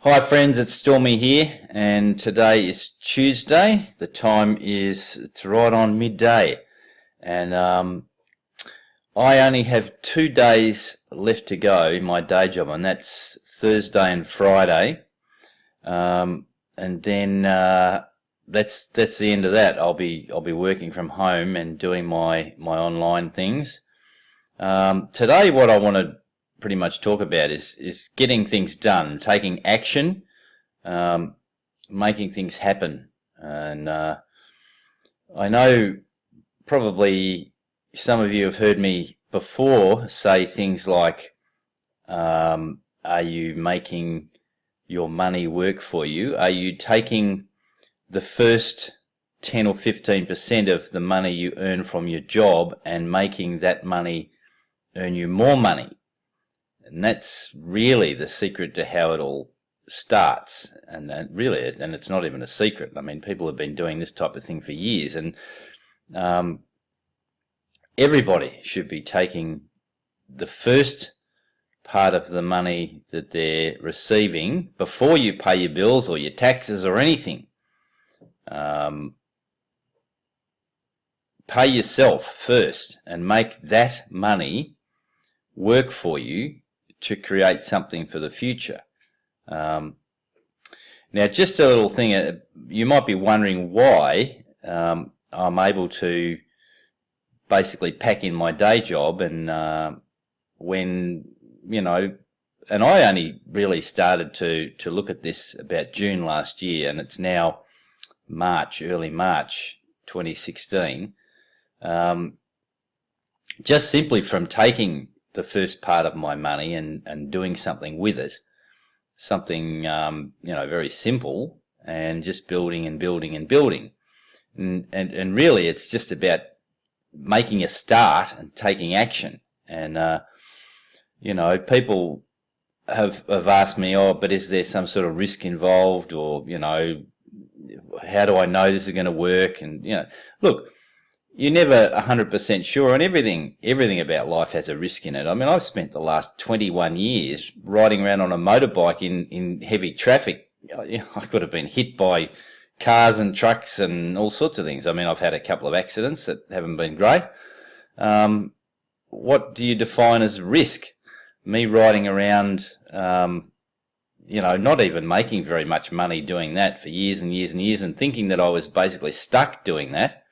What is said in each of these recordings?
Hi friends, it's Stormy here, and today is Tuesday. The time it's right on midday, and I only have 2 days left to go in my day job, and that's Thursday and Friday. And then that's the end of that. I'll be working from home and doing my online things. Today, what I want to pretty much talk about is getting things done, taking action, making things happen. And I know probably some of you have heard me before say things like, are you making your money work for you? Are you taking the first 10 or 15% of the money you earn from your job and making that money earn you more money? And that's really the secret to how it all starts. And it's not even a secret. I mean, people have been doing this type of thing for years, and everybody should be taking the first part of the money that they're receiving before you pay your bills or your taxes or anything. Pay yourself first and make that money work for you to create something for the future. Now, just a little thing, you might be wondering why I'm able to basically pack in my day job, and when, and I only really started to look at this about June last year, and it's now early March 2016, just simply from taking the first part of my money and doing something with it, something very simple, and just building and building and building, and really it's just about making a start and taking action. And people have asked me, but is there some sort of risk involved, or how do I know this is going to work? And look, you're never 100% sure, and everything about life has a risk in it. I mean, I've spent the last 21 years riding around on a motorbike in heavy traffic. I could have been hit by cars and trucks and all sorts of things. I mean, I've had a couple of accidents that haven't been great. What do you define as risk? Me riding around, not even making very much money doing that for years and years and years, and thinking that I was basically stuck doing that.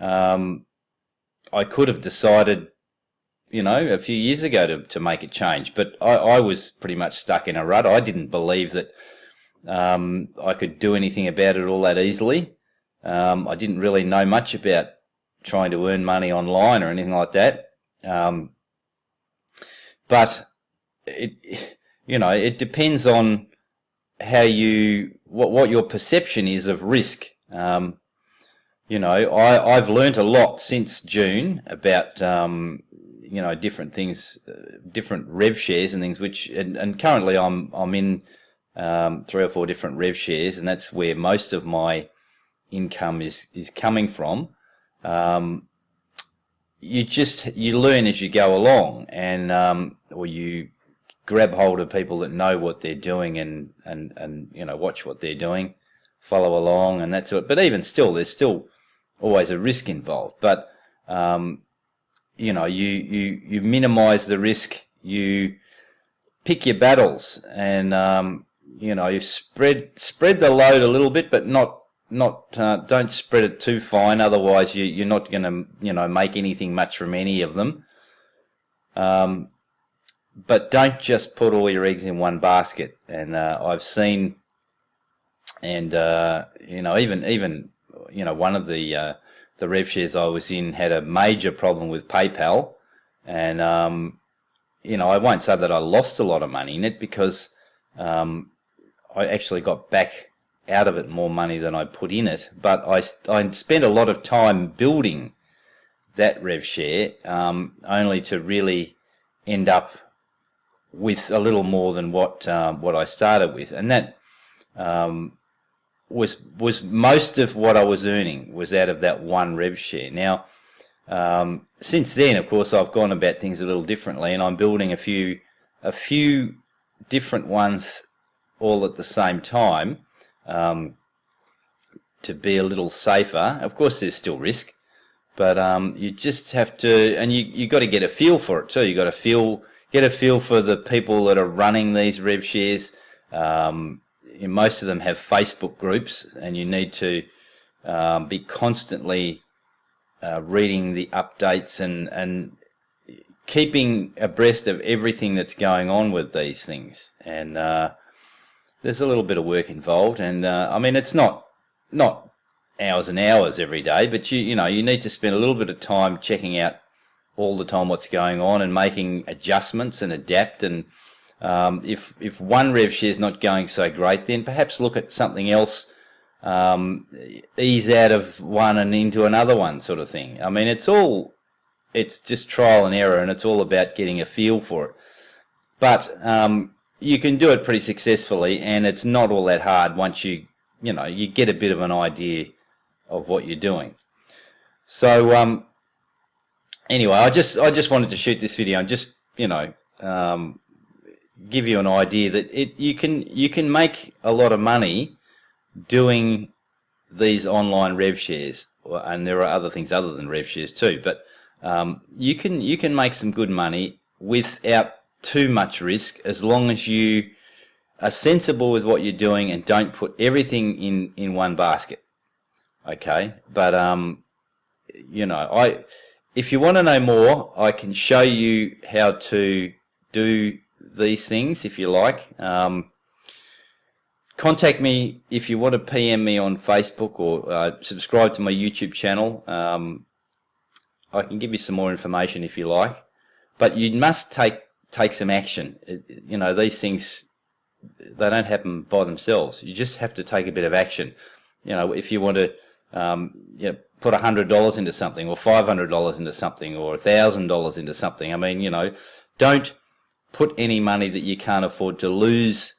I could have decided, a few years ago to make a change, but I was pretty much stuck in a rut. I didn't believe that I could do anything about it all that easily. I didn't really know much about trying to earn money online or anything like that. But it depends on how what your perception is of risk. I've learnt a lot since June about different things, different rev shares and things, and currently I'm in 3 or 4 different rev shares, and that's where most of my income is coming from. You learn as you go along, and or you grab hold of people that know what they're doing, and watch what they're doing, follow along, and that's it. But even still, there's still always a risk involved. But you minimize the risk. You pick your battles, and you spread the load a little bit, but don't spread it too fine. Otherwise, you're not going to make anything much from any of them. But don't just put all your eggs in one basket. And I've seen, and even one of the rev shares I was in had a major problem with PayPal, and I won't say that I lost a lot of money in it, because I actually got back out of it more money than I put in it. But I spent a lot of time building that rev share, only to really end up with a little more than what I started with, and that was most of what I was earning was out of that one rev share. Now, since then, of course, I've gone about things a little differently, and I'm building a few different ones all at the same time, to be a little safer. Of course, there's still risk, but you just have to, and you got to get a feel for it too. You got to get a feel for the people that are running these rev shares. Most of them have Facebook groups, and you need to be constantly reading the updates and keeping abreast of everything that's going on with these things. And there's a little bit of work involved, and I mean, it's not hours and hours every day, but you need to spend a little bit of time checking out all the time what's going on and making adjustments and adapt. And if one rev share is not going so great, then perhaps look at something else, ease out of one and into another one, sort of thing. I mean, it's just trial and error, and it's all about getting a feel for it. But you can do it pretty successfully, and it's not all that hard once you get a bit of an idea of what you're doing. So anyway, I just wanted to shoot this video and just give you an idea that you can make a lot of money doing these online rev shares, and there are other things other than rev shares too. But you can make some good money without too much risk, as long as you are sensible with what you're doing and don't put everything in one basket. Okay, but if you want to know more, I can show you how to do these things if you like. Contact me if you want to PM me on Facebook, or subscribe to my YouTube channel. I can give you some more information if you like, but you must take some action. These things, they don't happen by themselves. You just have to take a bit of action. If you want to put $100 into something, or $500 into something, or $1,000 into something. I mean, don't put any money that you can't afford to lose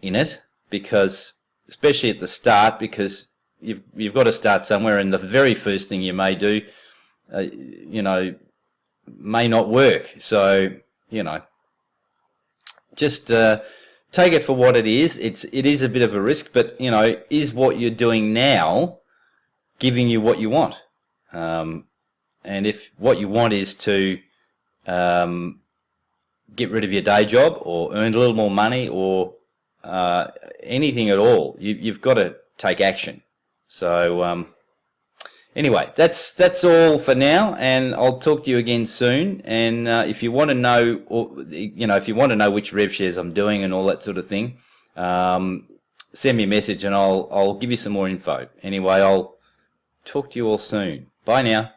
in it, because, especially at the start, because you've got to start somewhere, and the very first thing you may do, may not work. So, just take it for what it is. It is a bit of a risk, but is what you're doing now giving you what you want? And if what you want is to get rid of your day job, or earn a little more money, or anything at all, you've got to take action. So anyway, that's all for now, and I'll talk to you again soon. And if you want to know, if you want to know which rev shares I'm doing and all that sort of thing, send me a message, and I'll give you some more info. Anyway, I'll talk to you all soon. Bye now.